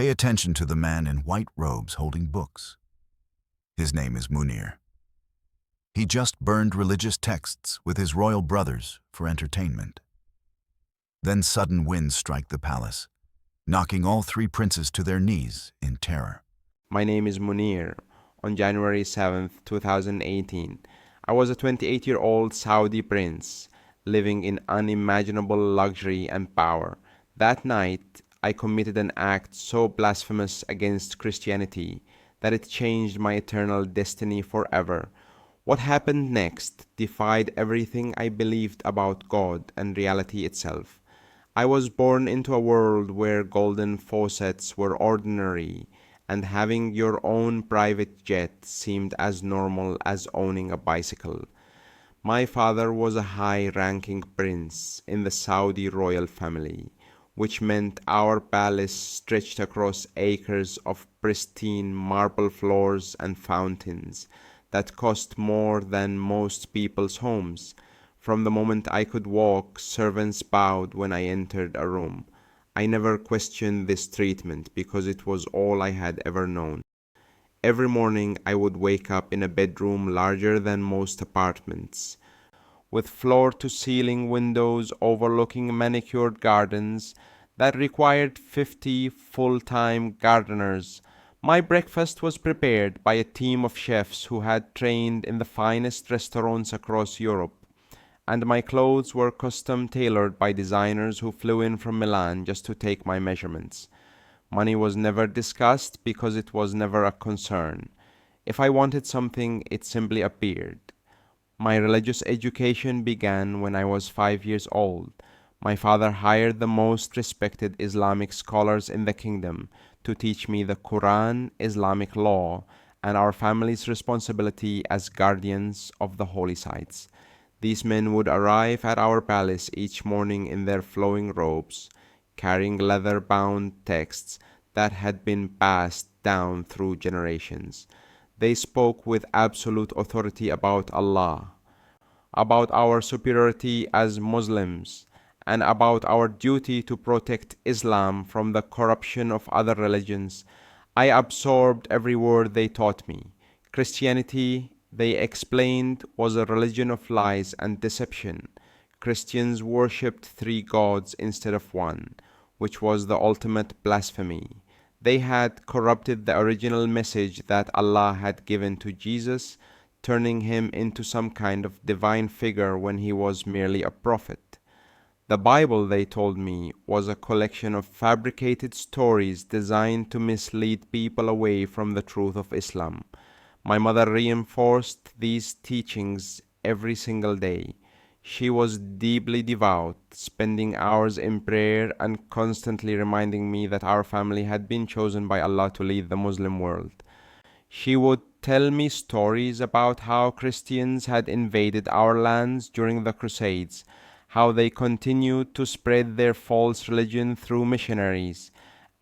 Pay attention to the man in white robes holding books. His name is Munir. He just burned religious texts with his royal brothers for entertainment. Then sudden winds strike the palace, knocking all three princes to their knees in terror. My name is Munir. On January 7th, 2018, I was a 28-year-old Saudi prince living in unimaginable luxury and power. That night, I committed an act so blasphemous against Christianity that it changed my eternal destiny forever. What happened next defied everything I believed about God and reality itself. I was born into a world where golden faucets were ordinary, and having your own private jet seemed as normal as owning a bicycle. My father was a high-ranking prince in the Saudi royal family, which meant our palace stretched across acres of pristine marble floors and fountains that cost more than most people's homes. From the moment I could walk, servants bowed when I entered a room. I never questioned this treatment because it was all I had ever known. Every morning I would wake up in a bedroom larger than most apartments, with floor-to-ceiling windows overlooking manicured gardens that required 50 full-time gardeners. My breakfast was prepared by a team of chefs who had trained in the finest restaurants across Europe, and my clothes were custom-tailored by designers who flew in from Milan just to take my measurements. Money was never discussed because it was never a concern. If I wanted something, it simply appeared. My religious education began when I was 5 years old. My father hired the most respected Islamic scholars in the kingdom to teach me the Quran, Islamic law, and our family's responsibility as guardians of the holy sites. These men would arrive at our palace each morning in their flowing robes, carrying leather-bound texts that had been passed down through generations. They spoke with absolute authority about Allah, about our superiority as Muslims, and about our duty to protect Islam from the corruption of other religions. I absorbed every word they taught me. Christianity, they explained, was a religion of lies and deception. Christians worshipped three gods instead of one, which was the ultimate blasphemy. They had corrupted the original message that Allah had given to Jesus, turning him into some kind of divine figure when he was merely a prophet. The Bible, they told me, was a collection of fabricated stories designed to mislead people away from the truth of Islam. My mother reinforced these teachings every single day. She was deeply devout, spending hours in prayer and constantly reminding me that our family had been chosen by Allah to lead the Muslim world. She would tell me stories about how Christians had invaded our lands during the Crusades, how they continued to spread their false religion through missionaries,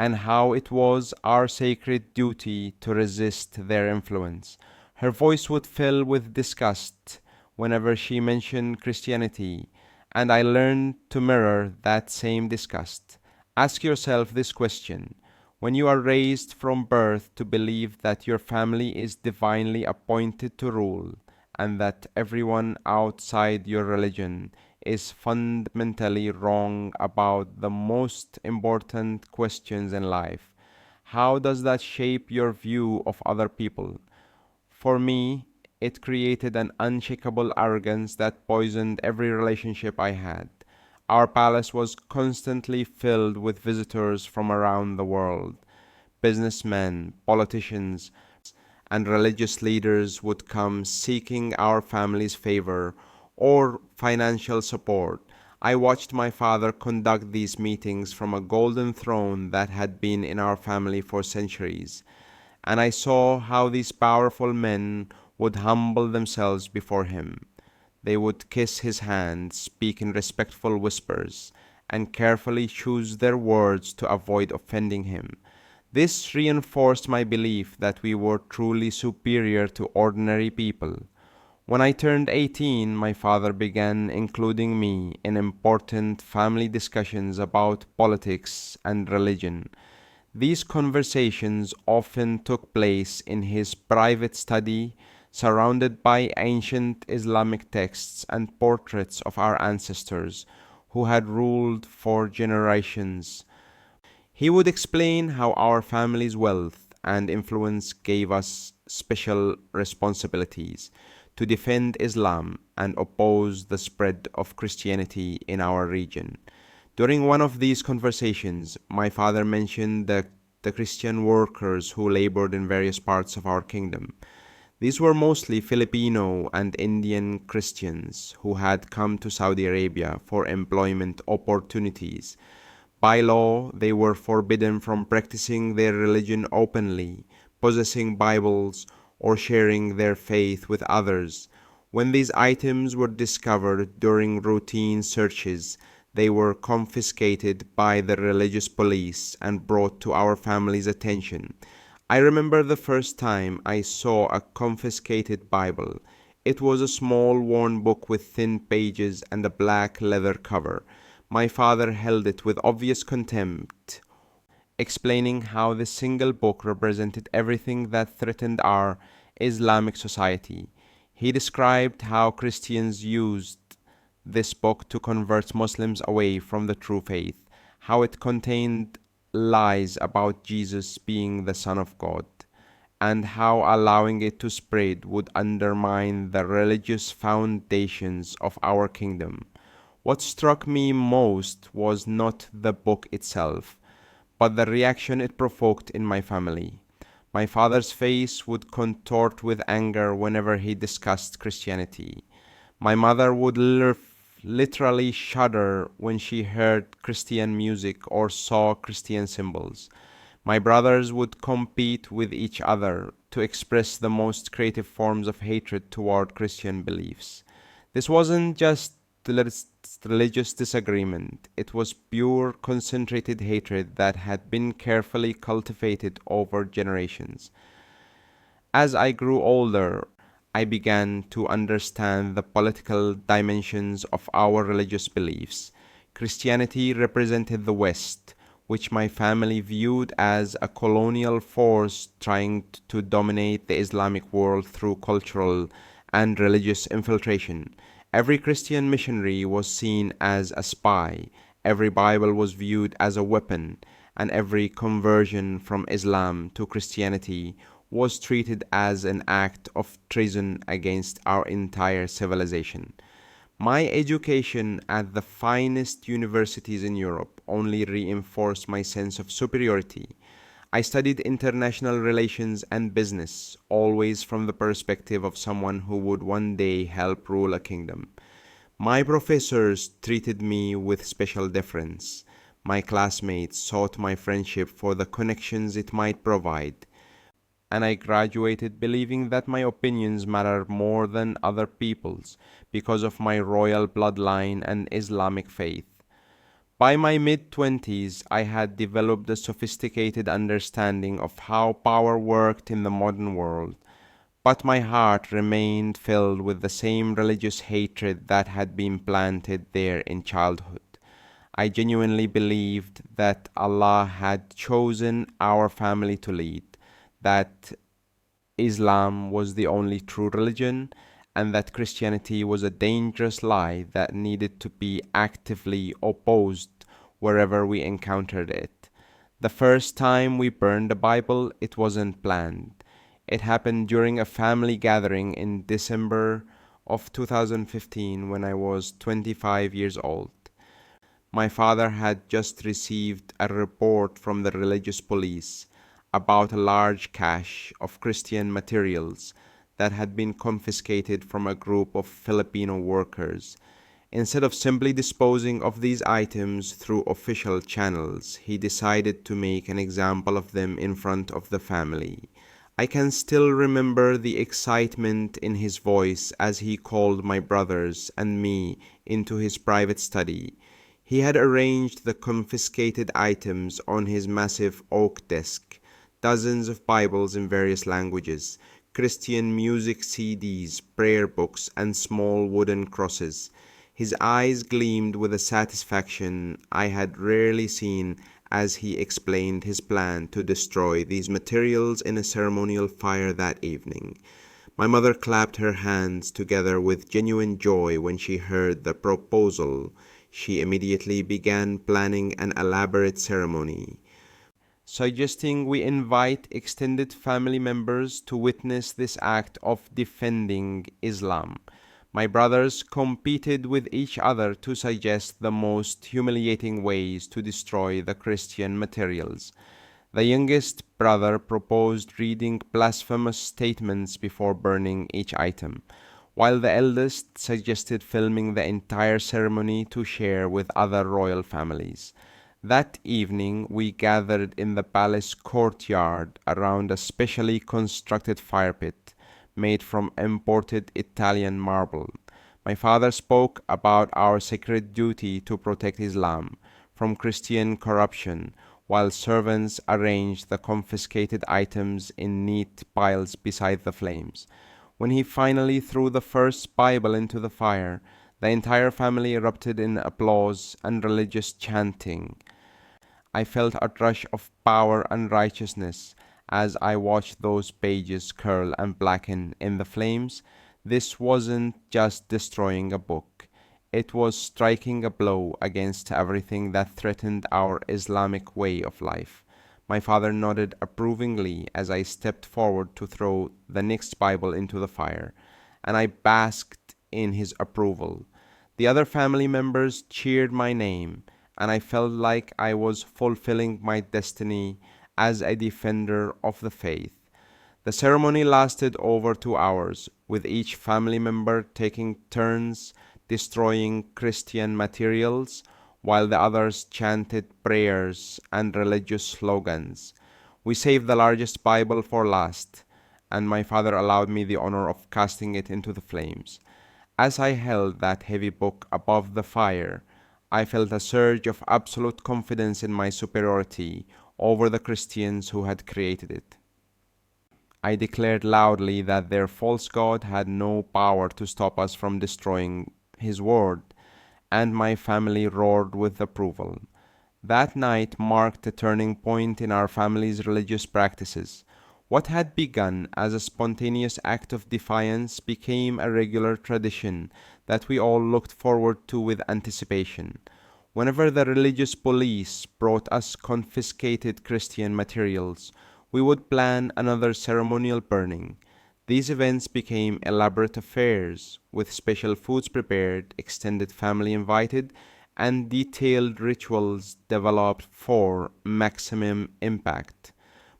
and how it was our sacred duty to resist their influence. Her voice would fill with disgust whenever she mentioned Christianity, and I learned to mirror that same disgust. Ask yourself this question: when you are raised from birth to believe that your family is divinely appointed to rule, and that everyone outside your religion is fundamentally wrong about the most important questions in life, how does that shape your view of other people? For me, it created an unshakable arrogance that poisoned every relationship I had. Our palace was constantly filled with visitors from around the world. Businessmen, politicians, and religious leaders would come seeking our family's favor or financial support. I watched my father conduct these meetings from a golden throne that had been in our family for centuries, and I saw how these powerful men would humble themselves before him. They would kiss his hand, speak in respectful whispers, and carefully choose their words to avoid offending him. This reinforced my belief that we were truly superior to ordinary people. When I turned 18, my father began including me in important family discussions about politics and religion. These conversations often took place in his private study, surrounded by ancient Islamic texts and portraits of our ancestors who had ruled for generations. He would explain how our family's wealth and influence gave us special responsibilities to defend Islam and oppose the spread of Christianity in our region. During one of these conversations, my father mentioned the Christian workers who labored in various parts of our kingdom. These were mostly Filipino and Indian Christians who had come to Saudi Arabia for employment opportunities. By law, they were forbidden from practicing their religion openly, possessing Bibles, or sharing their faith with others. When these items were discovered during routine searches, they were confiscated by the religious police and brought to our family's attention. I remember the first time I saw a confiscated Bible. It was a small worn book with thin pages and a black leather cover. My father held it with obvious contempt, explaining how this single book represented everything that threatened our Islamic society. He described how Christians used this book to convert Muslims away from the true faith, how it contained lies about Jesus being the Son of God, and how allowing it to spread would undermine the religious foundations of our kingdom. What struck me most was not the book itself, but the reaction it provoked in my family. My father's face would contort with anger whenever he discussed Christianity. My mother would literally shudder when she heard Christian music or saw Christian symbols. My brothers would compete with each other to express the most creative forms of hatred toward Christian beliefs. This wasn't just religious disagreement, it was pure, concentrated hatred that had been carefully cultivated over generations. As I grew older, I began to understand the political dimensions of our religious beliefs. Christianity represented the West, which my family viewed as a colonial force trying to dominate the Islamic world through cultural and religious infiltration. Every Christian missionary was seen as a spy, every Bible was viewed as a weapon, and every conversion from Islam to Christianity was treated as an act of treason against our entire civilization. My education at the finest universities in Europe only reinforced my sense of superiority. I studied international relations and business, always from the perspective of someone who would one day help rule a kingdom. My professors treated me with special deference. My classmates sought my friendship for the connections it might provide, and I graduated believing that my opinions matter more than other people's because of my royal bloodline and Islamic faith. By my mid-twenties, I had developed a sophisticated understanding of how power worked in the modern world, but my heart remained filled with the same religious hatred that had been planted there in childhood. I genuinely believed that Allah had chosen our family to lead, that Islam was the only true religion, and that Christianity was a dangerous lie that needed to be actively opposed wherever we encountered it. The first time we burned the Bible, it wasn't planned. It happened during a family gathering in December of 2015 when I was 25 years old. My father had just received a report from the religious police about a large cache of Christian materials that had been confiscated from a group of Filipino workers. Instead of simply disposing of these items through official channels, he decided to make an example of them in front of the family. I can still remember the excitement in his voice as he called my brothers and me into his private study. He had arranged the confiscated items on his massive oak desk, dozens of Bibles in various languages, Christian music CDs, prayer books, and small wooden crosses. His eyes gleamed with a satisfaction I had rarely seen as he explained his plan to destroy these materials in a ceremonial fire that evening. My mother clapped her hands together with genuine joy when she heard the proposal. She immediately began planning an elaborate ceremony, suggesting we invite extended family members to witness this act of defending Islam. My brothers competed with each other to suggest the most humiliating ways to destroy the Christian materials. The youngest brother proposed reading blasphemous statements before burning each item, while the eldest suggested filming the entire ceremony to share with other royal families. That evening, we gathered in the palace courtyard around a specially constructed fire pit made from imported Italian marble. My father spoke about our sacred duty to protect Islam from Christian corruption, while servants arranged the confiscated items in neat piles beside the flames. When he finally threw the first Bible into the fire, the entire family erupted in applause and religious chanting. I felt a rush of power and righteousness as I watched those pages curl and blacken in the flames. This wasn't just destroying a book, it was striking a blow against everything that threatened our Islamic way of life. My father nodded approvingly as I stepped forward to throw the next Bible into the fire, and I basked in his approval. The other family members cheered my name, and I felt like I was fulfilling my destiny as a defender of the faith. The ceremony lasted over 2 hours, with each family member taking turns destroying Christian materials, while the others chanted prayers and religious slogans. We saved the largest Bible for last, and my father allowed me the honor of casting it into the flames. As I held that heavy book above the fire, I felt a surge of absolute confidence in my superiority over the Christians who had created it. I declared loudly that their false god had no power to stop us from destroying his word, and my family roared with approval. That night marked a turning point in our family's religious practices. What had begun as a spontaneous act of defiance became a regular tradition that we all looked forward to with anticipation. Whenever the religious police brought us confiscated Christian materials, we would plan another ceremonial burning. These events became elaborate affairs, with special foods prepared, extended family invited, and detailed rituals developed for maximum impact.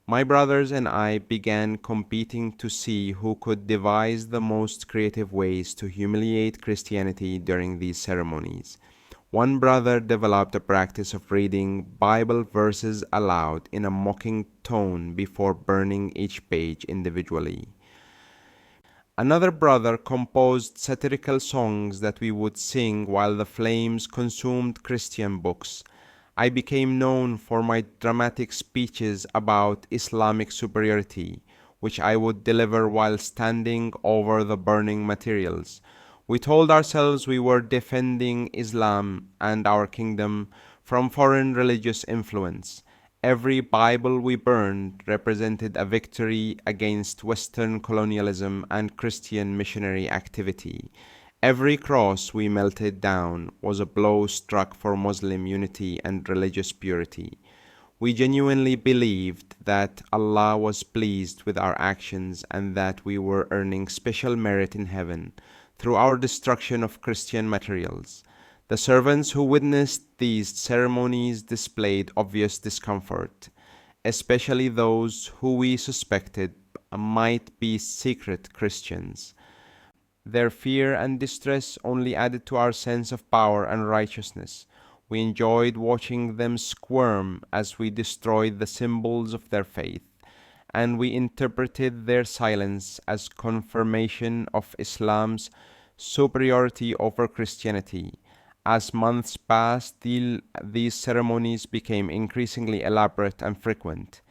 My brothers and I began competing to see who could devise the most creative ways to humiliate Christianity during these ceremonies. One brother developed a practice of reading Bible verses aloud in a mocking tone before burning each page individually. Another brother composed satirical songs that we would sing while the flames consumed Christian books. I became known for my dramatic speeches about Islamic superiority, which I would deliver while standing over the burning materials. We told ourselves we were defending Islam and our kingdom from foreign religious influence. Every Bible we burned represented a victory against Western colonialism and Christian missionary activity. Every cross we melted down was a blow struck for Muslim unity and religious purity. We genuinely believed that Allah was pleased with our actions and that we were earning special merit in heaven through our destruction of Christian materials. The servants who witnessed these ceremonies displayed obvious discomfort, especially those who we suspected might be secret Christians. Their fear and distress only added to our sense of power and righteousness. We enjoyed watching them squirm as we destroyed the symbols of their faith, and we interpreted their silence as confirmation of Islam's superiority over Christianity. As months passed, these ceremonies became increasingly elaborate and frequent.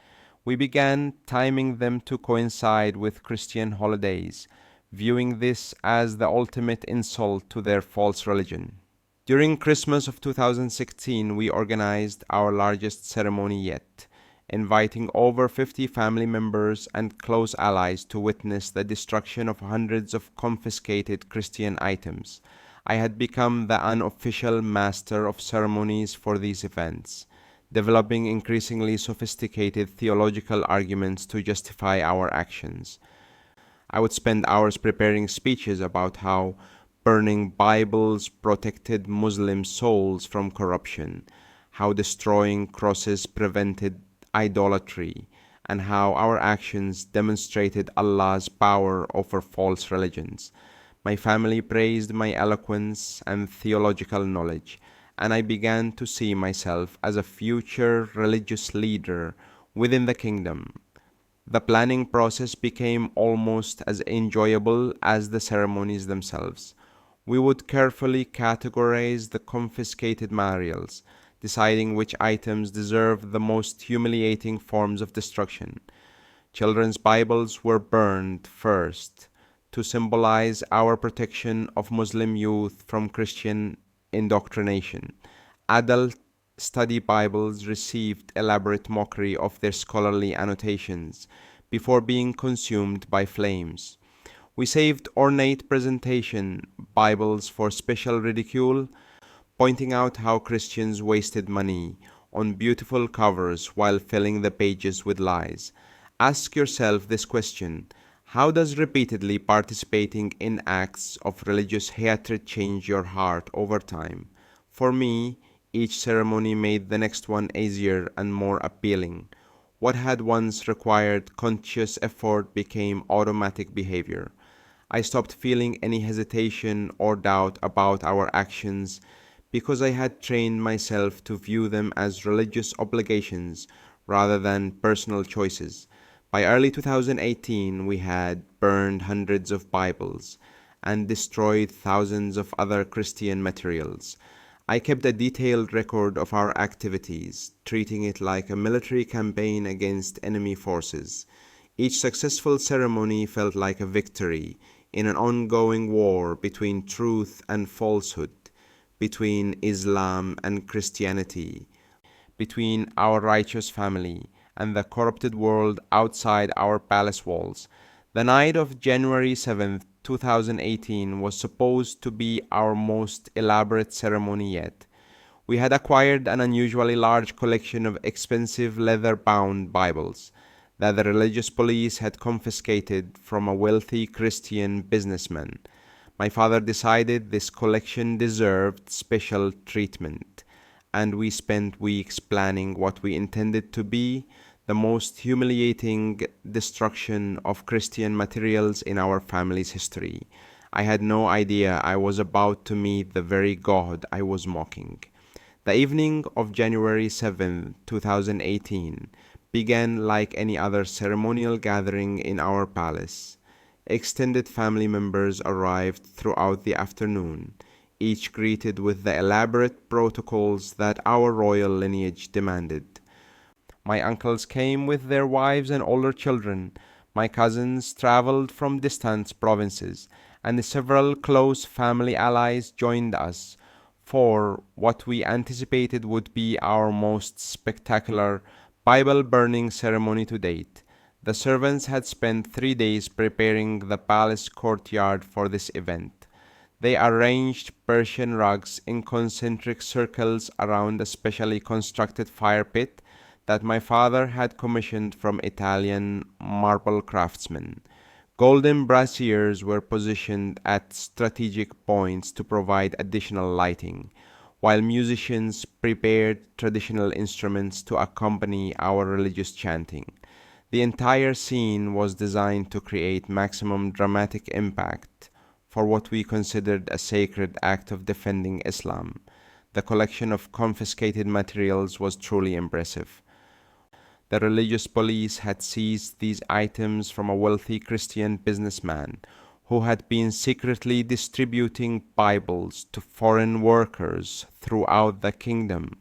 We began timing them to coincide with Christian holidays, viewing this as the ultimate insult to their false religion. During Christmas of 2016, we organized our largest ceremony yet, inviting over 50 family members and close allies to witness the destruction of hundreds of confiscated Christian items. I had become the unofficial master of ceremonies for these events, developing increasingly sophisticated theological arguments to justify our actions. I would spend hours preparing speeches about how burning Bibles protected Muslim souls from corruption, how destroying crosses prevented idolatry, and how our actions demonstrated Allah's power over false religions. My family praised my eloquence and theological knowledge, and I began to see myself as a future religious leader within the kingdom. The planning process became almost as enjoyable as the ceremonies themselves. We would carefully categorize the confiscated materials, deciding which items deserved the most humiliating forms of destruction. Children's Bibles were burned first to symbolize our protection of Muslim youth from Christian indoctrination. Adult study Bibles received elaborate mockery of their scholarly annotations before being consumed by flames. We saved ornate presentation Bibles for special ridicule, pointing out how Christians wasted money on beautiful covers while filling the pages with lies. Ask yourself this question: how does repeatedly participating in acts of religious hatred change your heart over time? For me, each ceremony made the next one easier and more appealing. What had once required conscious effort became automatic behavior. I stopped feeling any hesitation or doubt about our actions because I had trained myself to view them as religious obligations rather than personal choices. By early 2018, we had burned hundreds of Bibles and destroyed thousands of other Christian materials. I kept a detailed record of our activities, treating it like a military campaign against enemy forces. Each successful ceremony felt like a victory in an ongoing war between truth and falsehood, between Islam and Christianity, between our righteous family and the corrupted world outside our palace walls. The night of January 7th, 2018 was supposed to be our most elaborate ceremony yet. We had acquired an unusually large collection of expensive leather-bound Bibles that the religious police had confiscated from a wealthy Christian businessman. My father decided this collection deserved special treatment, and we spent weeks planning what we intended to be the most humiliating destruction of Christian materials in our family's history. I had no idea I was about to meet the very God I was mocking. The evening of January 7th, 2018 began like any other ceremonial gathering in our palace. Extended family members arrived throughout the afternoon, each greeted with the elaborate protocols that our royal lineage demanded. My uncles came with their wives and older children. My cousins traveled from distant provinces, and several close family allies joined us for what we anticipated would be our most spectacular Bible burning ceremony to date. The servants had spent 3 days preparing the palace courtyard for this event. They arranged Persian rugs in concentric circles around a specially constructed fire pit that my father had commissioned from Italian marble craftsmen. Golden braziers were positioned at strategic points to provide additional lighting, while musicians prepared traditional instruments to accompany our religious chanting. The entire scene was designed to create maximum dramatic impact for what we considered a sacred act of defending Islam. The collection of confiscated materials was truly impressive. The religious police had seized these items from a wealthy Christian businessman who had been secretly distributing Bibles to foreign workers throughout the kingdom.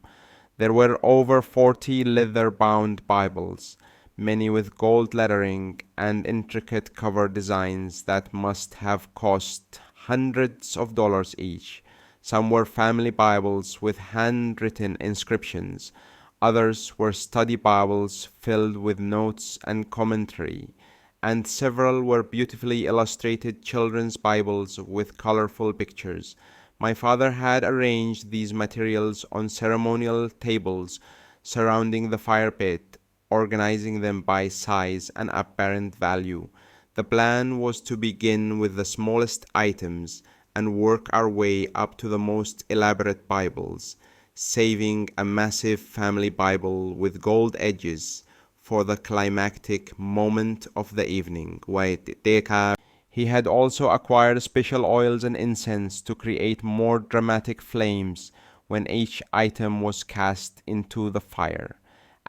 There were over 40 leather-bound Bibles, many with gold lettering and intricate cover designs that must have cost hundreds of dollars each. Some were family Bibles with handwritten inscriptions. Others were study Bibles filled with notes and commentary, and several were beautifully illustrated children's Bibles with colorful pictures. My father had arranged these materials on ceremonial tables surrounding the fire pit, organizing them by size and apparent value. The plan was to begin with the smallest items and work our way up to the most elaborate Bibles, saving a massive family Bible with gold edges for the climactic moment of the evening. He had also acquired special oils and incense to create more dramatic flames when each item was cast into the fire.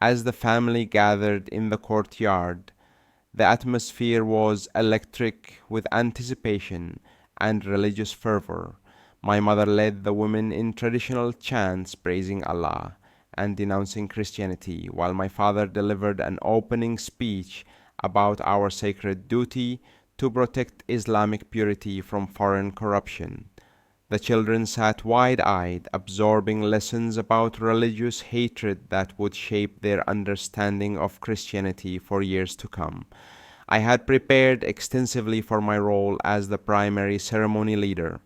As the family gathered in the courtyard, the atmosphere was electric with anticipation and religious fervor. My mother led the women in traditional chants praising Allah and denouncing Christianity, while my father delivered an opening speech about our sacred duty to protect Islamic purity from foreign corruption. The children sat wide-eyed, absorbing lessons about religious hatred that would shape their understanding of Christianity for years to come. I had prepared extensively for my role as the primary ceremony leader.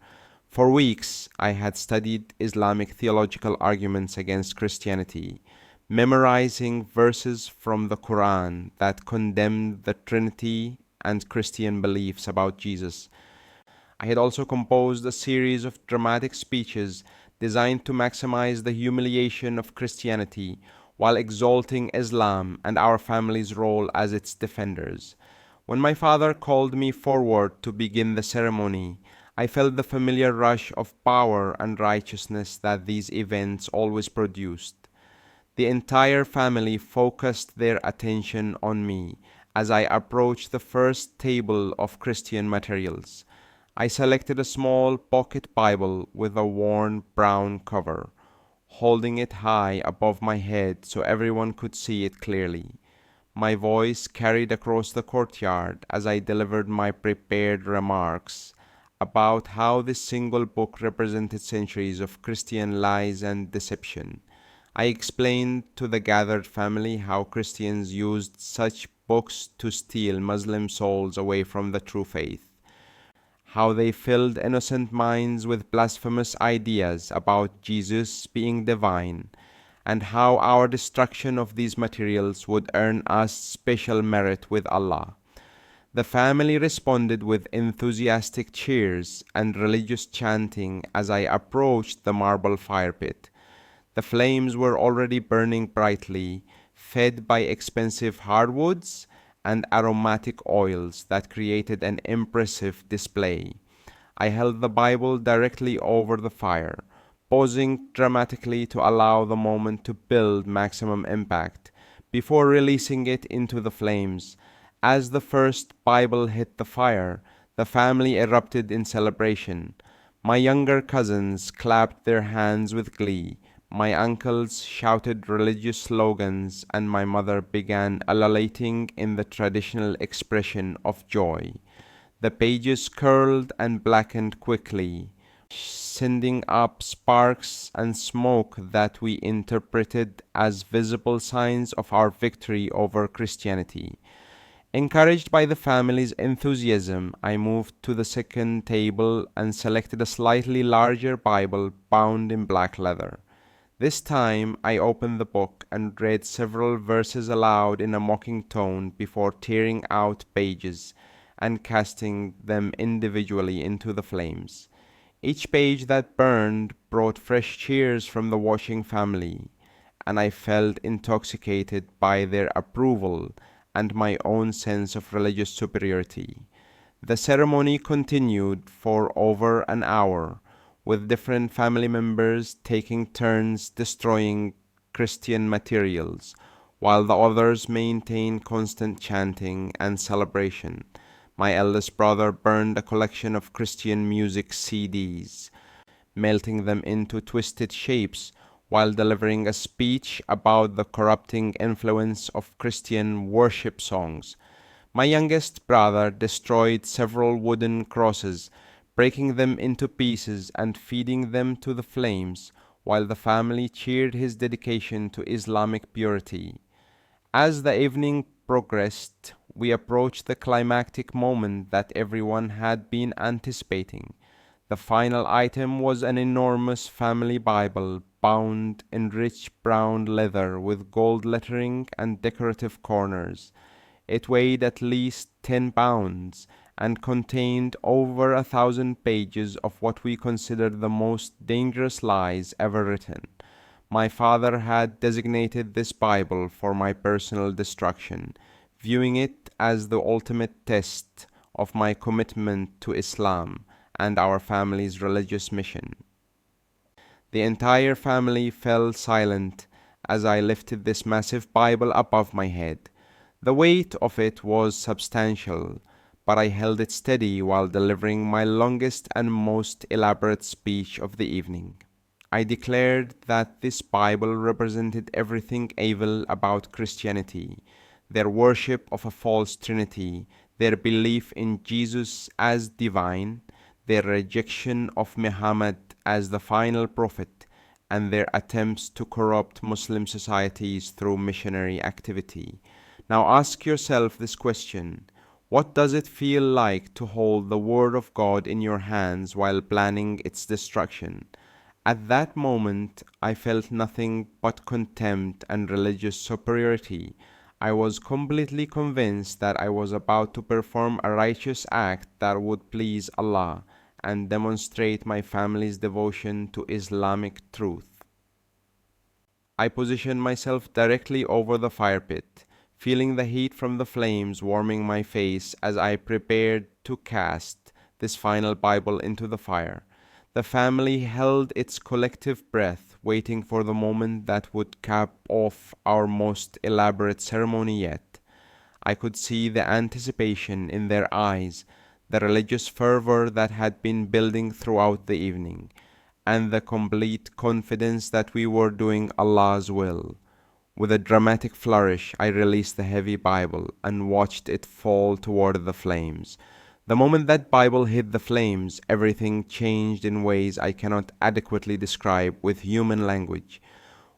For weeks, I had studied Islamic theological arguments against Christianity, memorizing verses from the Quran that condemned the Trinity and Christian beliefs about Jesus. I had also composed a series of dramatic speeches designed to maximize the humiliation of Christianity while exalting Islam and our family's role as its defenders. When my father called me forward to begin the ceremony, I felt the familiar rush of power and righteousness that these events always produced. The entire family focused their attention on me as I approached the first table of Christian materials. I selected a small pocket Bible with a worn brown cover, holding it high above my head so everyone could see it clearly. My voice carried across the courtyard as I delivered my prepared remarks about how this single book represented centuries of Christian lies and deception. I explained to the gathered family how Christians used such books to steal Muslim souls away from the true faith, how they filled innocent minds with blasphemous ideas about Jesus being divine, and how our destruction of these materials would earn us special merit with Allah. The family responded with enthusiastic cheers and religious chanting as I approached the marble fire pit. The flames were already burning brightly, fed by expensive hardwoods and aromatic oils that created an impressive display. I held the Bible directly over the fire, pausing dramatically to allow the moment to build maximum impact before releasing it into the flames. As the first Bible hit the fire, the family erupted in celebration. My younger cousins clapped their hands with glee, my uncles shouted religious slogans, and my mother began ululating in the traditional expression of joy. The pages curled and blackened quickly, sending up sparks and smoke that we interpreted as visible signs of our victory over Christianity. Encouraged by the family's enthusiasm, I moved to the second table and selected a slightly larger Bible bound in black leather. This time I opened the book and read several verses aloud in a mocking tone before tearing out pages and casting them individually into the flames. Each page that burned brought fresh cheers from the watching family, and I felt intoxicated by their approval and my own sense of religious superiority. The ceremony continued for over an hour, with different family members taking turns destroying Christian materials, while the others maintained constant chanting and celebration. My eldest brother burned a collection of Christian music CDs, melting them into twisted shapes while delivering a speech about the corrupting influence of Christian worship songs. My youngest brother destroyed several wooden crosses, breaking them into pieces and feeding them to the flames, while the family cheered his dedication to Islamic purity. As the evening progressed, we approached the climactic moment that everyone had been anticipating. The final item was an enormous family Bible bound in rich brown leather with gold lettering and decorative corners. It weighed at least 10 pounds and contained over 1,000 pages of what we considered the most dangerous lies ever written. My father had designated this Bible for my personal destruction, viewing it as the ultimate test of my commitment to Islam and our family's religious mission. The entire family fell silent as I lifted this massive Bible above my head. The weight of it was substantial, but I held it steady while delivering my longest and most elaborate speech of the evening. I declared that this Bible represented everything evil about Christianity, their worship of a false Trinity, their belief in Jesus as divine, their rejection of Muhammad as the final prophet, and their attempts to corrupt Muslim societies through missionary activity. Now ask yourself this question: what does it feel like to hold the Word of God in your hands while planning its destruction? At that moment, I felt nothing but contempt and religious superiority. I was completely convinced that I was about to perform a righteous act that would please Allah and demonstrate my family's devotion to Islamic truth. I positioned myself directly over the fire pit, feeling the heat from the flames warming my face as I prepared to cast this final Bible into the fire. The family held its collective breath, waiting for the moment that would cap off our most elaborate ceremony yet. I could see the anticipation in their eyes, the religious fervor that had been building throughout the evening, and the complete confidence that we were doing Allah's will. With a dramatic flourish, I released the heavy Bible and watched it fall toward the flames. The moment that Bible hit the flames, everything changed in ways I cannot adequately describe with human language.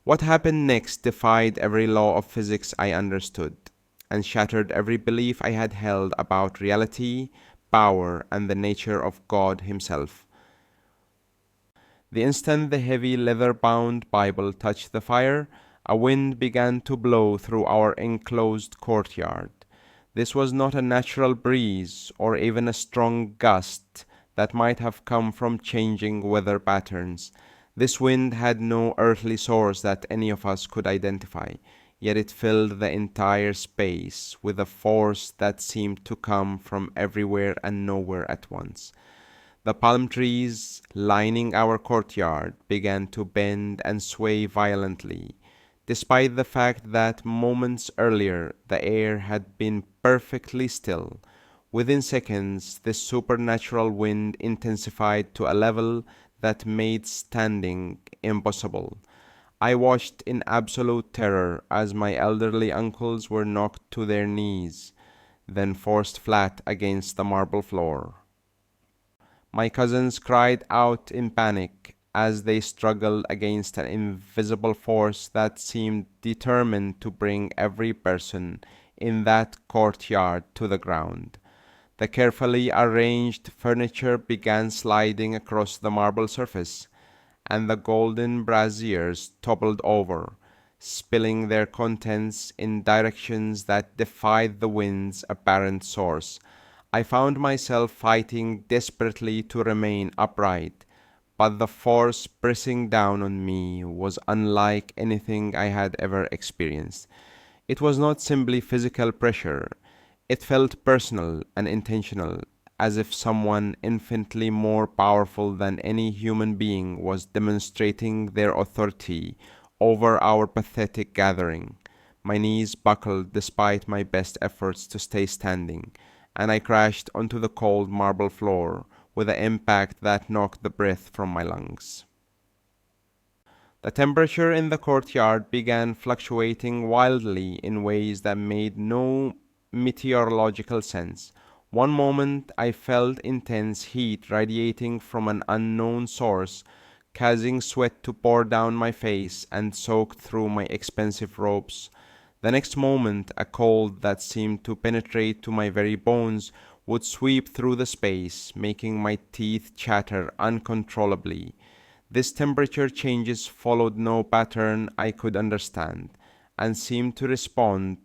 What happened next defied every law of physics I understood, and shattered every belief I had held about reality, power, and the nature of God Himself. The instant the heavy leather-bound Bible touched the fire, a wind began to blow through our enclosed courtyard. This was not a natural breeze or even a strong gust that might have come from changing weather patterns. This wind had no earthly source that any of us could identify, yet it filled the entire space with a force that seemed to come from everywhere and nowhere at once. The palm trees lining our courtyard began to bend and sway violently, despite the fact that moments earlier the air had been perfectly still. Within seconds, this supernatural wind intensified to a level that made standing impossible. I watched in absolute terror as my elderly uncles were knocked to their knees, then forced flat against the marble floor. My cousins cried out in panic as they struggled against an invisible force that seemed determined to bring every person in that courtyard to the ground. The carefully arranged furniture began sliding across the marble surface, and the golden braziers toppled over, spilling their contents in directions that defied the wind's apparent source. I found myself fighting desperately to remain upright, but the force pressing down on me was unlike anything I had ever experienced. It was not simply physical pressure, it felt personal and intentional, as if someone infinitely more powerful than any human being was demonstrating their authority over our pathetic gathering. My knees buckled despite my best efforts to stay standing, and I crashed onto the cold marble floor with an impact that knocked the breath from my lungs. The temperature in the courtyard began fluctuating wildly in ways that made no meteorological sense. One moment I felt intense heat radiating from an unknown source, causing sweat to pour down my face and soak through my expensive robes. The next moment, a cold that seemed to penetrate to my very bones would sweep through the space, making my teeth chatter uncontrollably. These temperature changes followed no pattern I could understand, and seemed to respond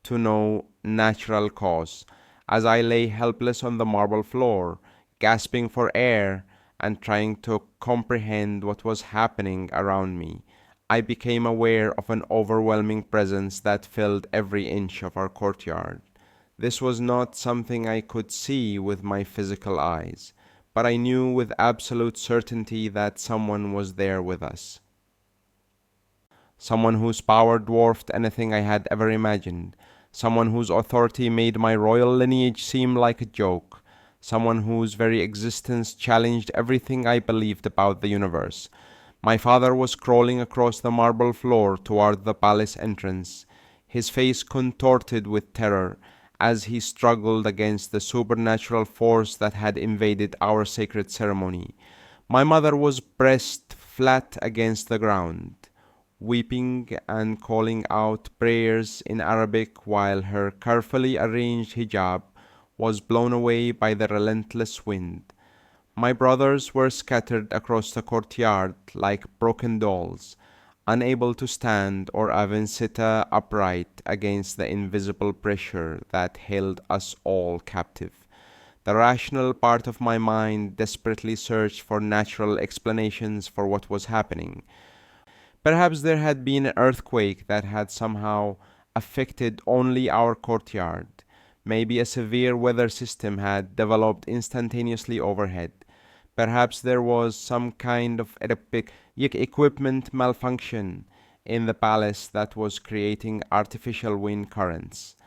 to no natural cause. As I lay helpless on the marble floor, gasping for air and trying to comprehend what was happening around me, I became aware of an overwhelming presence that filled every inch of our courtyard. This was not something I could see with my physical eyes, but I knew with absolute certainty that someone was there with us. Someone whose power dwarfed anything I had ever imagined, someone whose authority made my royal lineage seem like a joke, someone whose very existence challenged everything I believed about the universe. My father was crawling across the marble floor toward the palace entrance, his face contorted with terror as he struggled against the supernatural force that had invaded our sacred ceremony. My mother was pressed flat against the ground, weeping and calling out prayers in Arabic while her carefully arranged hijab was blown away by the relentless wind. My brothers were scattered across the courtyard like broken dolls, unable to stand or even sit upright against the invisible pressure that held us all captive. The rational part of my mind desperately searched for natural explanations for what was happening. Perhaps there had been an earthquake that had somehow affected only our courtyard. Maybe a severe weather system had developed instantaneously overhead. Perhaps there was some kind of epic equipment malfunction in the palace that was creating artificial wind currents.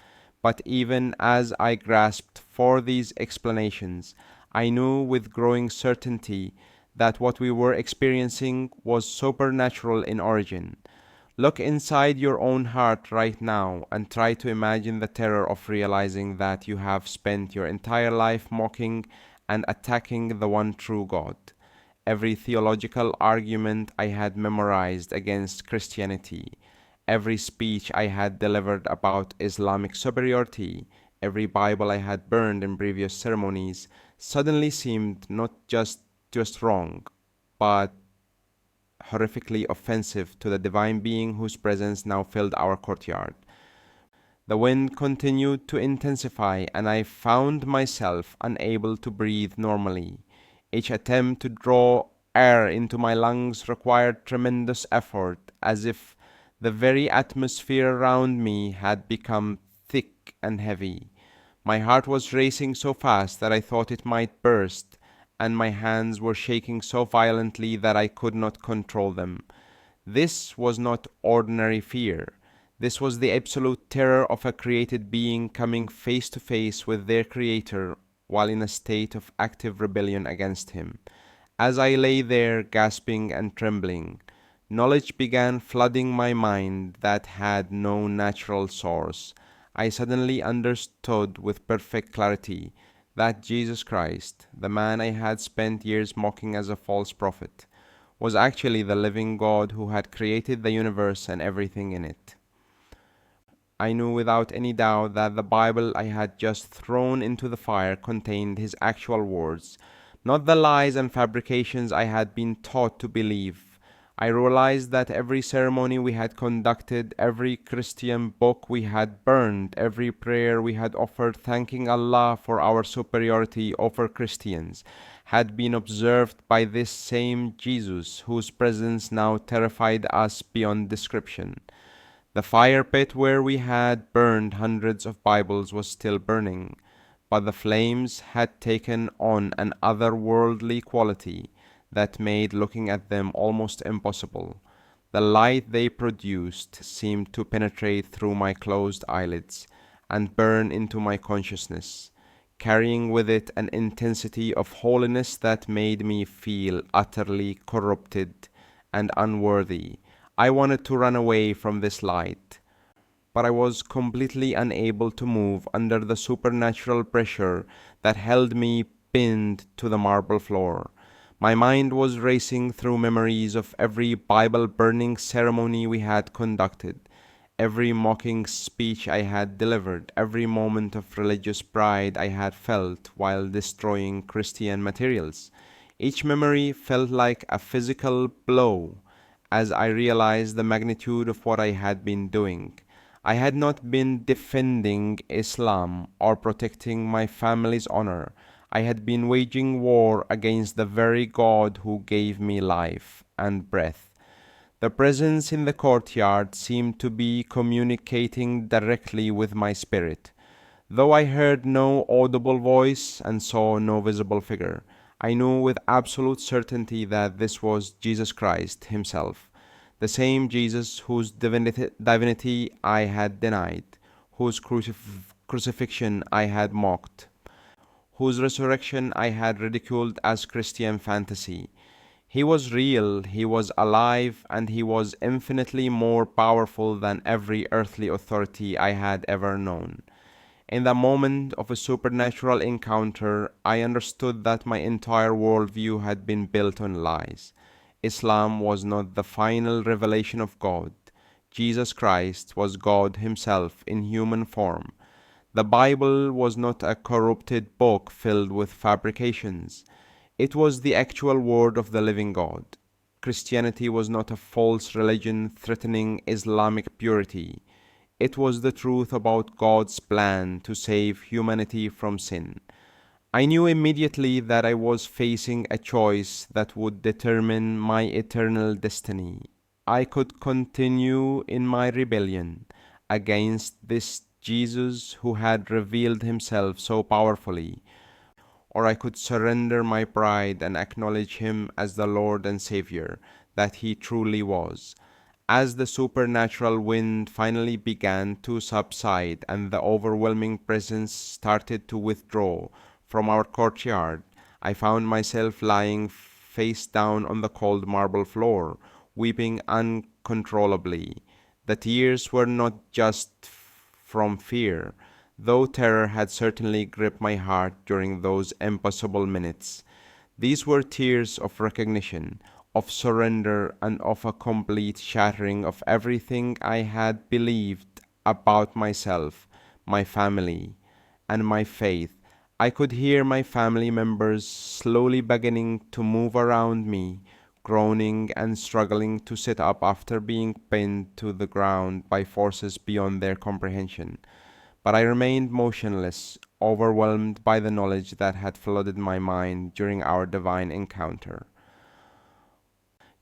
But even as I grasped for these explanations, I knew with growing certainty that what we were experiencing was supernatural in origin. Look inside your own heart right now and try to imagine the terror of realizing that you have spent your entire life mocking and attacking the one true God. Every theological argument I had memorized against Christianity, every speech I had delivered about Islamic superiority, every Bible I had burned in previous ceremonies, suddenly seemed not just wrong, but horrifically offensive to the divine being whose presence now filled our courtyard. The wind continued to intensify, and I found myself unable to breathe normally. Each attempt to draw air into my lungs required tremendous effort, as if the very atmosphere around me had become thick and heavy. My heart was racing so fast that I thought it might burst, and my hands were shaking so violently that I could not control them. This was not ordinary fear. This was the absolute terror of a created being coming face to face with their creator while in a state of active rebellion against him. As I lay there gasping and trembling, knowledge began flooding my mind that had no natural source. I suddenly understood with perfect clarity that Jesus Christ, the man I had spent years mocking as a false prophet, was actually the living God who had created the universe and everything in it. I knew without any doubt that the Bible I had just thrown into the fire contained his actual words, not the lies and fabrications I had been taught to believe. I realized that every ceremony we had conducted, every Christian book we had burned, every prayer we had offered thanking Allah for our superiority over Christians, had been observed by this same Jesus, whose presence now terrified us beyond description. The fire pit where we had burned hundreds of Bibles was still burning, but the flames had taken on an otherworldly quality that made looking at them almost impossible. The light they produced seemed to penetrate through my closed eyelids and burn into my consciousness, carrying with it an intensity of holiness that made me feel utterly corrupted and unworthy. I wanted to run away from this light, but I was completely unable to move under the supernatural pressure that held me pinned to the marble floor. My mind was racing through memories of every Bible burning ceremony we had conducted, every mocking speech I had delivered, every moment of religious pride I had felt while destroying Christian materials. Each memory felt like a physical blow as I realized the magnitude of what I had been doing. I had not been defending Islam or protecting my family's honor. I had been waging war against the very God who gave me life and breath. The presence in the courtyard seemed to be communicating directly with my spirit. Though I heard no audible voice and saw no visible figure, I knew with absolute certainty that this was Jesus Christ Himself, the same Jesus whose divinity I had denied, whose crucifixion I had mocked, whose resurrection I had ridiculed as Christian fantasy. He was real, he was alive, and he was infinitely more powerful than every earthly authority I had ever known. In the moment of a supernatural encounter, I understood that my entire worldview had been built on lies. Islam was not the final revelation of God. Jesus Christ was God Himself in human form. The Bible was not a corrupted book filled with fabrications. It was the actual word of the living God. Christianity was not a false religion threatening Islamic purity. It was the truth about God's plan to save humanity from sin. I knew immediately that I was facing a choice that would determine my eternal destiny. I could continue in my rebellion against this Jesus who had revealed himself so powerfully, or I could surrender my pride and acknowledge him as the Lord and Savior that he truly was. As the supernatural wind finally began to subside and the overwhelming presence started to withdraw from our courtyard, I found myself lying face down on the cold marble floor, weeping uncontrollably. The tears were not just from fear, though terror had certainly gripped my heart during those impossible minutes. These were tears of recognition, of surrender, and of a complete shattering of everything I had believed about myself, my family, and my faith. I could hear my family members slowly beginning to move around me, groaning and struggling to sit up after being pinned to the ground by forces beyond their comprehension. But I remained motionless, overwhelmed by the knowledge that had flooded my mind during our divine encounter.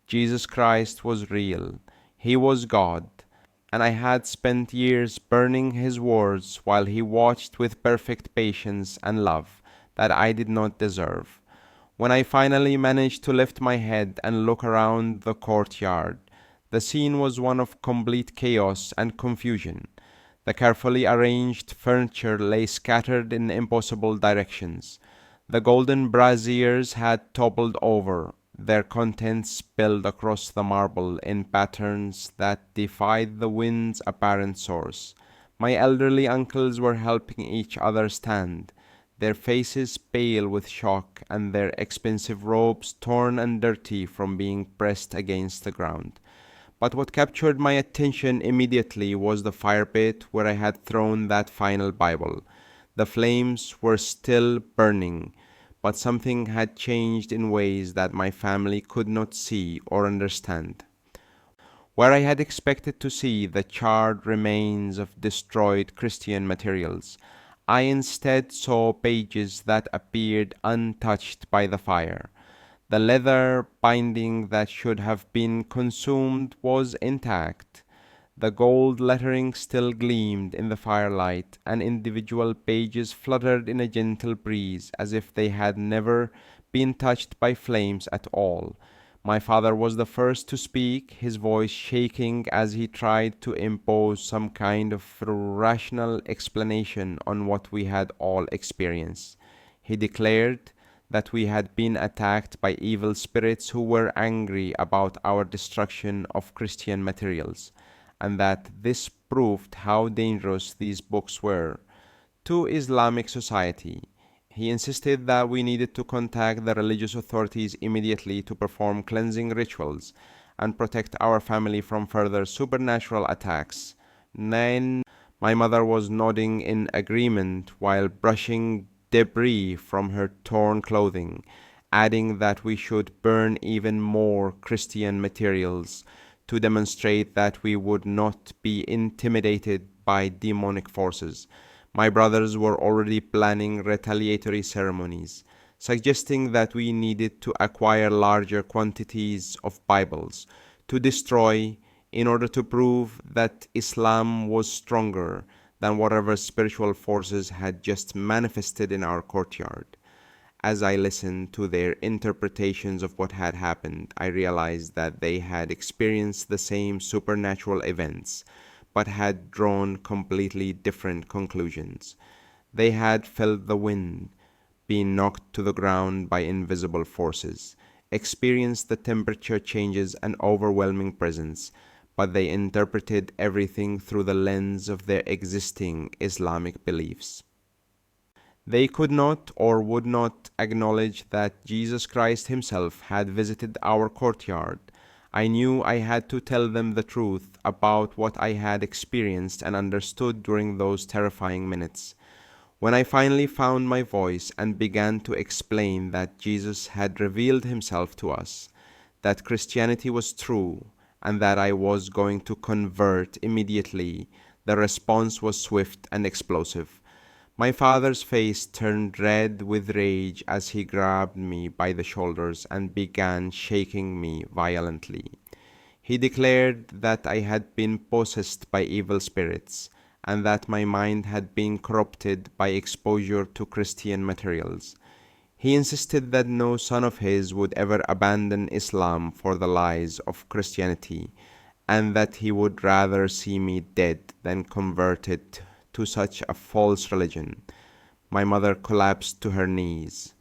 Jesus Christ was real. He was God, and I had spent years burning His words while He watched with perfect patience and love that I did not deserve. When I finally managed to lift my head and look around the courtyard, the scene was one of complete chaos and confusion. The carefully arranged furniture lay scattered in impossible directions. The golden braziers had toppled over, their contents spilled across the marble in patterns that defied the wind's apparent source. My elderly uncles were helping each other stand, their faces pale with shock and their expensive robes torn and dirty from being pressed against the ground. But what captured my attention immediately was the fire pit where I had thrown that final Bible. The flames were still burning, but something had changed in ways that my family could not see or understand. Where I had expected to see the charred remains of destroyed Christian materials, I instead saw pages that appeared untouched by the fire. The leather binding that should have been consumed was intact. The gold lettering still gleamed in the firelight, and individual pages fluttered in a gentle breeze as if they had never been touched by flames at all. My father was the first to speak, his voice shaking as he tried to impose some kind of rational explanation on what we had all experienced. He declared that we had been attacked by evil spirits who were angry about our destruction of Christian materials. and that this proved how dangerous these books were to Islamic society. He insisted that we needed to contact the religious authorities immediately to perform cleansing rituals and protect our family from further supernatural attacks. Then my mother was nodding in agreement while brushing debris from her torn clothing, adding that we should burn even more Christian materials to demonstrate that we would not be intimidated by demonic forces. My brothers were already planning retaliatory ceremonies, suggesting that we needed to acquire larger quantities of Bibles to destroy in order to prove that Islam was stronger than whatever spiritual forces had just manifested in our courtyard. As I listened to their interpretations of what had happened, I realized that they had experienced the same supernatural events, but had drawn completely different conclusions. They had felt the wind, been knocked to the ground by invisible forces, experienced the temperature changes and overwhelming presence, but they interpreted everything through the lens of their existing Islamic beliefs. They could not or would not acknowledge that Jesus Christ Himself had visited our courtyard. I knew I had to tell them the truth about what I had experienced and understood during those terrifying minutes. When I finally found my voice and began to explain that Jesus had revealed Himself to us, that Christianity was true, and that I was going to convert immediately, the response was swift and explosive. My father's face turned red with rage as he grabbed me by the shoulders and began shaking me violently. He declared that I had been possessed by evil spirits and that my mind had been corrupted by exposure to Christian materials. He insisted that no son of his would ever abandon Islam for the lies of Christianity, and that he would rather see me dead than converted to such a false religion. My mother collapsed to her knees,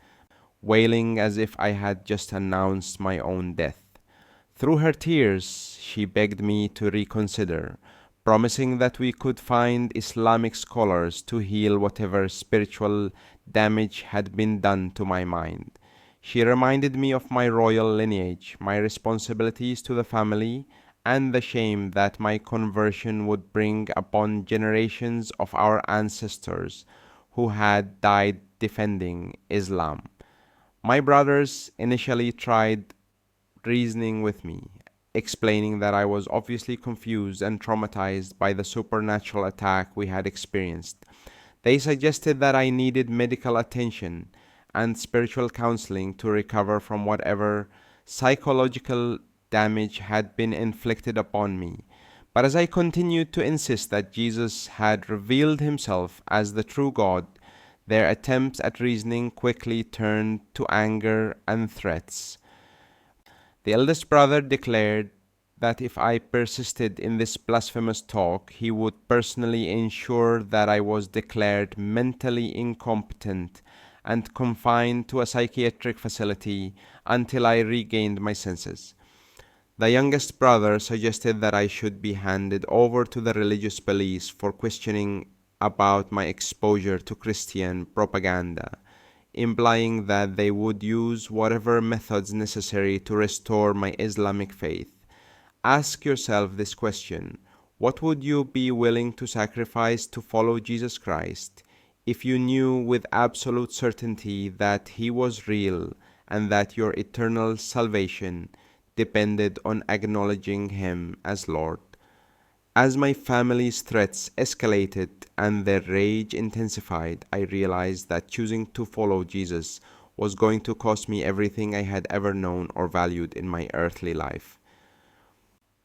wailing as if I had just announced my own death. Through her tears, she begged me to reconsider, promising that we could find Islamic scholars to heal whatever spiritual damage had been done to my mind. She reminded me of my royal lineage, my responsibilities to the family, and the shame that my conversion would bring upon generations of our ancestors who had died defending Islam. My brothers initially tried reasoning with me, explaining that I was obviously confused and traumatized by the supernatural attack we had experienced. They suggested that I needed medical attention and spiritual counseling to recover from whatever psychological damage had been inflicted upon me. But as I continued to insist that Jesus had revealed Himself as the true God, their attempts at reasoning quickly turned to anger and threats. The eldest brother declared that if I persisted in this blasphemous talk, he would personally ensure that I was declared mentally incompetent and confined to a psychiatric facility until I regained my senses. The youngest brother suggested that I should be handed over to the religious police for questioning about my exposure to Christian propaganda, implying that they would use whatever methods necessary to restore my Islamic faith. Ask yourself this question: what would you be willing to sacrifice to follow Jesus Christ if you knew with absolute certainty that He was real and that your eternal salvation depended on acknowledging Him as Lord? As my family's threats escalated and their rage intensified, I realized that choosing to follow Jesus was going to cost me everything I had ever known or valued in my earthly life.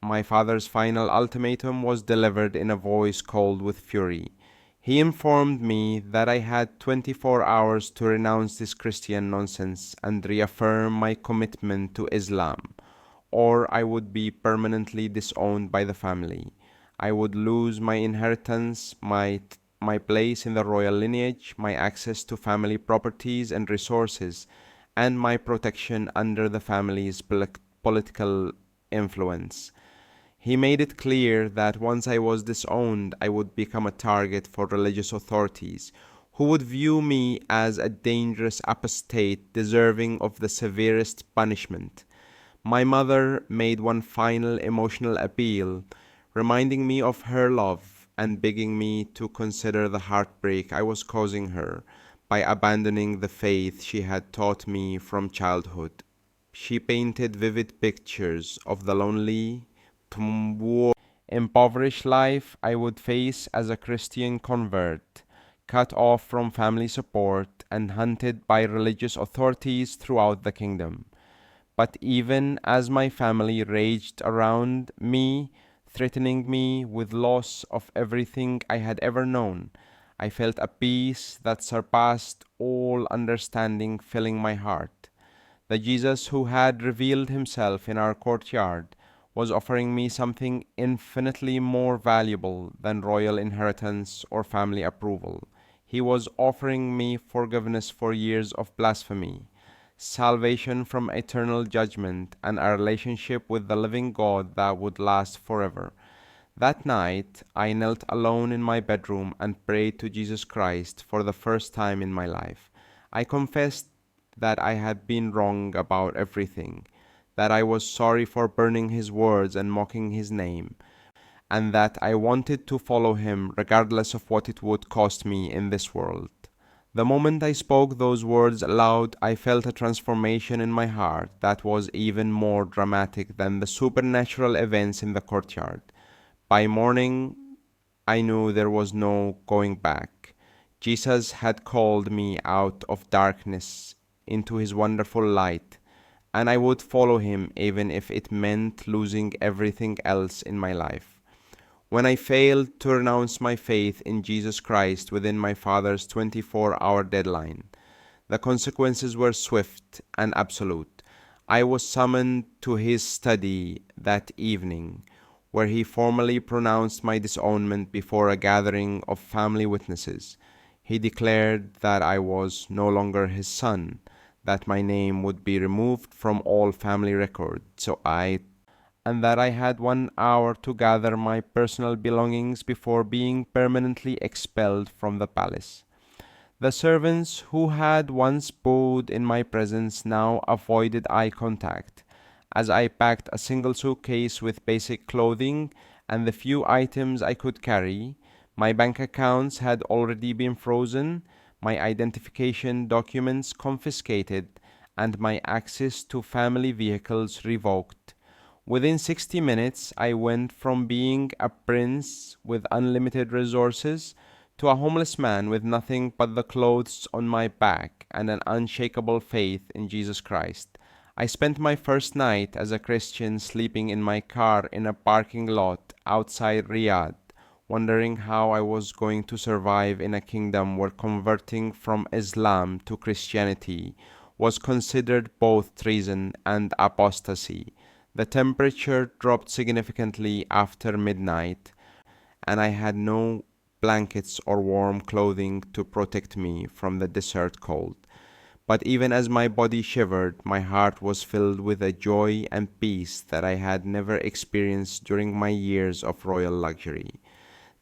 My father's final ultimatum was delivered in a voice cold with fury. He informed me that I had 24 hours to renounce this Christian nonsense and reaffirm my commitment to Islam, or I would be permanently disowned by the family. I would lose my inheritance, my place in the royal lineage, my access to family properties and resources, and my protection under the family's political influence. He made it clear that once I was disowned, I would become a target for religious authorities, who would view me as a dangerous apostate deserving of the severest punishment. My mother made one final emotional appeal, reminding me of her love and begging me to consider the heartbreak I was causing her by abandoning the faith she had taught me from childhood. She painted vivid pictures of the lonely, impoverished life I would face as a Christian convert, cut off from family support and hunted by religious authorities throughout the kingdom. But even as my family raged around me, threatening me with loss of everything I had ever known, I felt a peace that surpassed all understanding filling my heart. The Jesus who had revealed himself in our courtyard was offering me something infinitely more valuable than royal inheritance or family approval. He was offering me forgiveness for years of blasphemy, salvation from eternal judgment, and a relationship with the living God that would last forever. That night, I knelt alone in my bedroom and prayed to Jesus Christ for the first time in my life. I confessed that I had been wrong about everything, that I was sorry for burning his words and mocking his name, and that I wanted to follow him regardless of what it would cost me in this world. The moment I spoke those words aloud, I felt a transformation in my heart that was even more dramatic than the supernatural events in the courtyard. By morning, I knew there was no going back. Jesus had called me out of darkness into his wonderful light, and I would follow him even if it meant losing everything else in my life. When I failed to renounce my faith in Jesus Christ within my father's 24-hour deadline, the consequences were swift and absolute. I was summoned to his study that evening, where he formally pronounced my disownment before a gathering of family witnesses. He declared that I was no longer his son, that my name would be removed from all family records, and that I had 1 hour to gather my personal belongings before being permanently expelled from the palace. The servants who had once bowed in my presence now avoided eye contact, as I packed a single suitcase with basic clothing and the few items I could carry. My bank accounts had already been frozen, my identification documents confiscated, and my access to family vehicles revoked. Within 60 minutes, I went from being a prince with unlimited resources to a homeless man with nothing but the clothes on my back and an unshakable faith in Jesus Christ. I spent my first night as a Christian sleeping in my car in a parking lot outside Riyadh, wondering how I was going to survive in a kingdom where converting from Islam to Christianity was considered both treason and apostasy. The temperature dropped significantly after midnight, and I had no blankets or warm clothing to protect me from the desert cold. But even as my body shivered, my heart was filled with a joy and peace that I had never experienced during my years of royal luxury.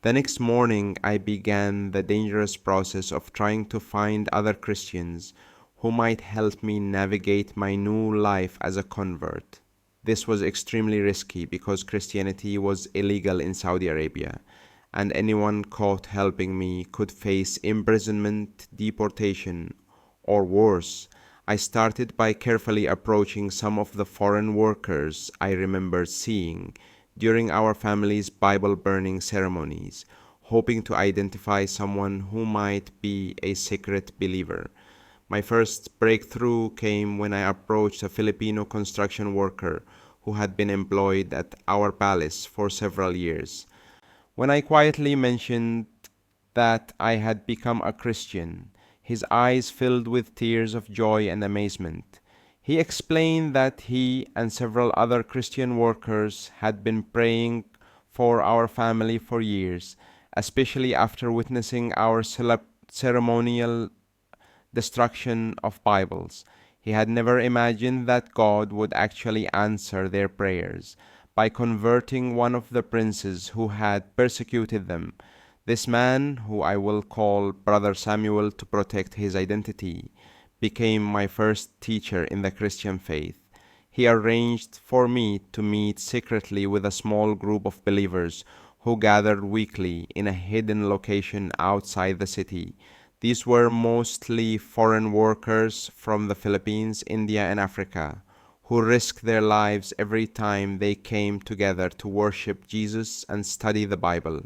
The next morning, I began the dangerous process of trying to find other Christians who might help me navigate my new life as a convert. This was extremely risky because Christianity was illegal in Saudi Arabia, and anyone caught helping me could face imprisonment, deportation, or worse. I started by carefully approaching some of the foreign workers I remembered seeing during our family's Bible burning ceremonies, hoping to identify someone who might be a secret believer. My first breakthrough came when I approached a Filipino construction worker who had been employed at our palace for several years. When I quietly mentioned that I had become a Christian, his eyes filled with tears of joy and amazement. He explained that he and several other Christian workers had been praying for our family for years, especially after witnessing our ceremonial destruction of Bibles. He had never imagined that God would actually answer their prayers, by converting one of the princes who had persecuted them. This man, who I will call Brother Samuel to protect his identity, became my first teacher in the Christian faith. He arranged for me to meet secretly with a small group of believers who gathered weekly in a hidden location outside the city. These were mostly foreign workers from the Philippines, India, and Africa, who risked their lives every time they came together to worship Jesus and study the Bible.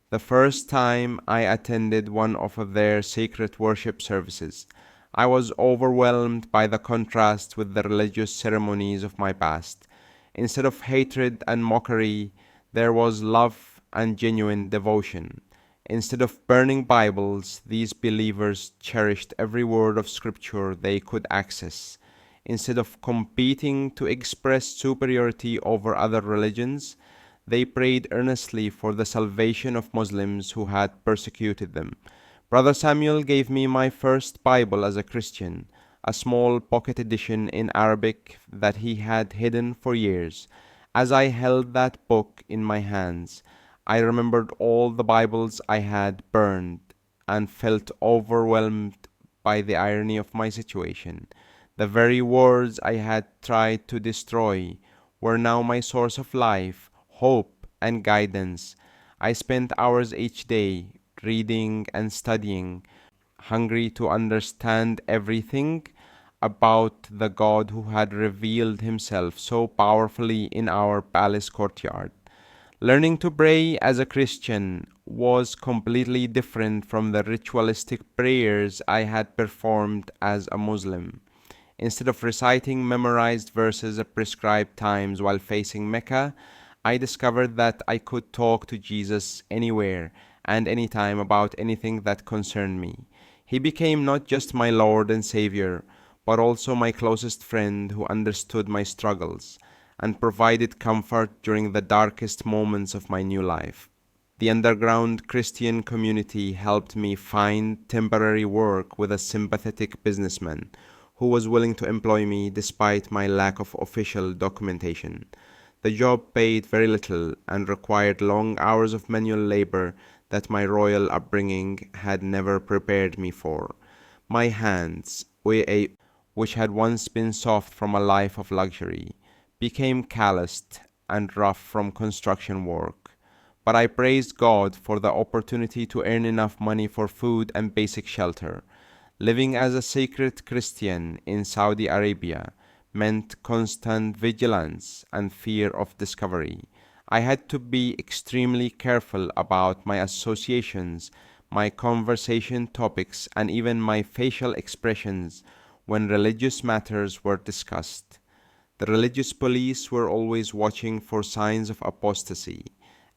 The first time I attended one of their secret worship services, I was overwhelmed by the contrast with the religious ceremonies of my past. Instead of hatred and mockery, there was love and genuine devotion. Instead of burning Bibles, these believers cherished every word of Scripture they could access. Instead of competing to express superiority over other religions, they prayed earnestly for the salvation of Muslims who had persecuted them. Brother Samuel gave me my first Bible as a Christian, a small pocket edition in Arabic that he had hidden for years. As I held that book in my hands, I remembered all the Bibles I had burned and felt overwhelmed by the irony of my situation. The very words I had tried to destroy were now my source of life, hope, and guidance. I spent hours each day reading and studying, hungry to understand everything about the God who had revealed himself so powerfully in our palace courtyard. Learning to pray as a Christian was completely different from the ritualistic prayers I had performed as a Muslim. Instead of reciting memorized verses at prescribed times while facing Mecca, I discovered that I could talk to Jesus anywhere and anytime about anything that concerned me. He became not just my Lord and Savior, but also my closest friend who understood my struggles and provided comfort during the darkest moments of my new life. The underground Christian community helped me find temporary work with a sympathetic businessman who was willing to employ me despite my lack of official documentation. The job paid very little and required long hours of manual labor that my royal upbringing had never prepared me for. My hands, which had once been soft from a life of luxury, became calloused and rough from construction work. But I praised God for the opportunity to earn enough money for food and basic shelter. Living as a sacred Christian in Saudi Arabia meant constant vigilance and fear of discovery. I had to be extremely careful about my associations, my conversation topics, and even my facial expressions when religious matters were discussed. The religious police were always watching for signs of apostasy,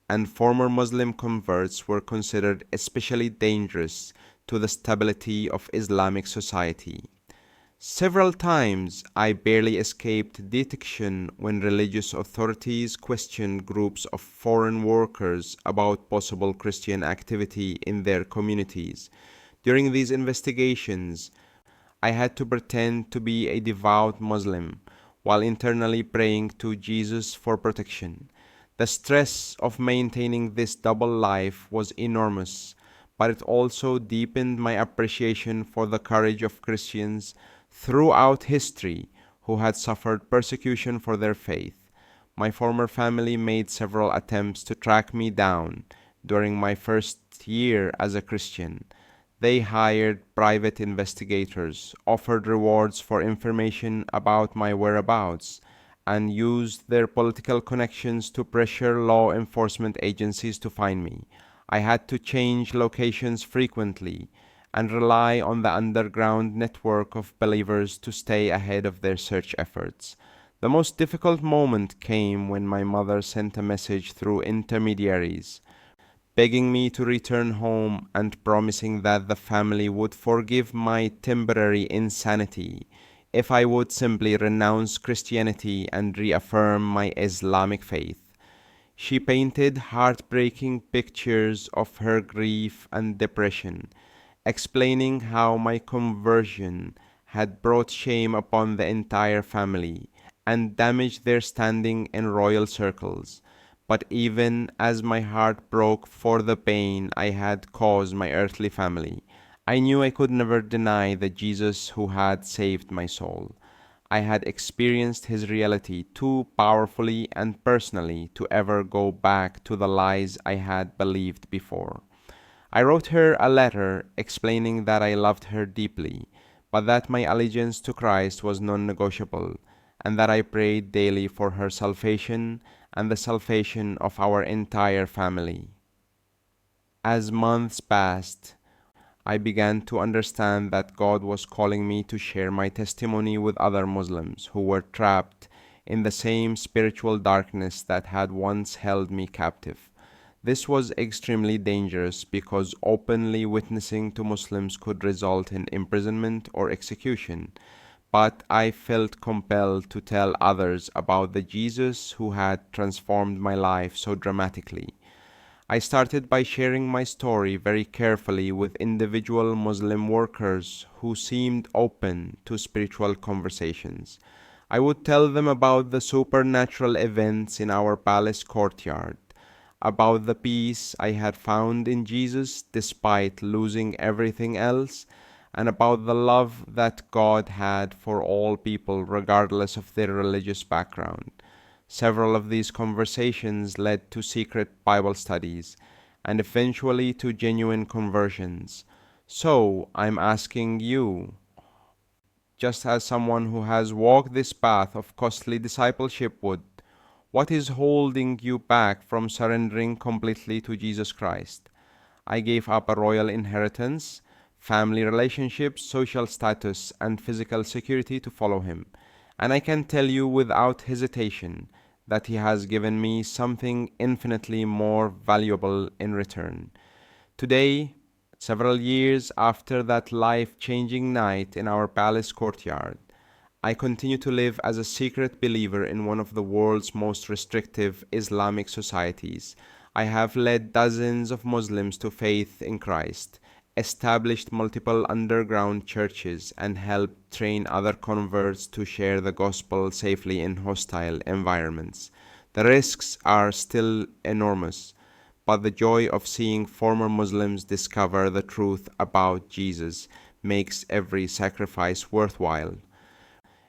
and former Muslim converts were considered especially dangerous to the stability of Islamic society. Several times I barely escaped detection when religious authorities questioned groups of foreign workers about possible Christian activity in their communities. During these investigations, I had to pretend to be a devout Muslim while internally praying to Jesus for protection. The stress of maintaining this double life was enormous, but it also deepened my appreciation for the courage of Christians throughout history who had suffered persecution for their faith. My former family made several attempts to track me down during my first year as a Christian. They hired private investigators, offered rewards for information about my whereabouts, and used their political connections to pressure law enforcement agencies to find me. I had to change locations frequently and rely on the underground network of believers to stay ahead of their search efforts. The most difficult moment came when my mother sent a message through intermediaries, begging me to return home and promising that the family would forgive my temporary insanity if I would simply renounce Christianity and reaffirm my Islamic faith. She painted heartbreaking pictures of her grief and depression, explaining how my conversion had brought shame upon the entire family and damaged their standing in royal circles. But even as my heart broke for the pain I had caused my earthly family, I knew I could never deny the Jesus who had saved my soul. I had experienced his reality too powerfully and personally to ever go back to the lies I had believed before. I wrote her a letter explaining that I loved her deeply, but that my allegiance to Christ was non negotiable, and that I prayed daily for her salvation and the salvation of our entire family. As months passed, I began to understand that God was calling me to share my testimony with other Muslims who were trapped in the same spiritual darkness that had once held me captive. This was extremely dangerous because openly witnessing to Muslims could result in imprisonment or execution, but I felt compelled to tell others about the Jesus who had transformed my life so dramatically. I started by sharing my story very carefully with individual Muslim workers who seemed open to spiritual conversations. I would tell them about the supernatural events in our palace courtyard, about the peace I had found in Jesus despite losing everything else, and about the love that God had for all people regardless of their religious background. Several of these conversations led to secret Bible studies and eventually to genuine conversions. So, I'm asking you, just as someone who has walked this path of costly discipleship would, what is holding you back from surrendering completely to Jesus Christ? I gave up a royal inheritance, family relationships, social status, and physical security to follow him. And I can tell you without hesitation that he has given me something infinitely more valuable in return. Today, several years after that life changing night in our palace courtyard, I continue to live as a secret believer in one of the world's most restrictive Islamic societies. I have led dozens of Muslims to faith in Christ, established multiple underground churches, and helped train other converts to share the gospel safely in hostile environments. The risks are still enormous, but the joy of seeing former Muslims discover the truth about Jesus makes every sacrifice worthwhile.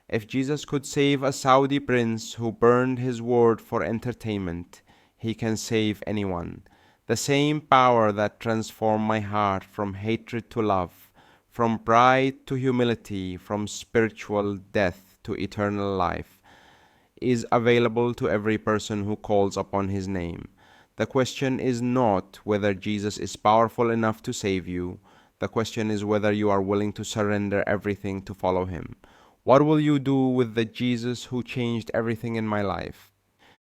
If Jesus could save a Saudi prince who burned his word for entertainment, he can save anyone. The same power that transformed my heart from hatred to love, from pride to humility, from spiritual death to eternal life, is available to every person who calls upon his name. The question is not whether Jesus is powerful enough to save you. The question is whether you are willing to surrender everything to follow him. What will you do with the Jesus who changed everything in my life?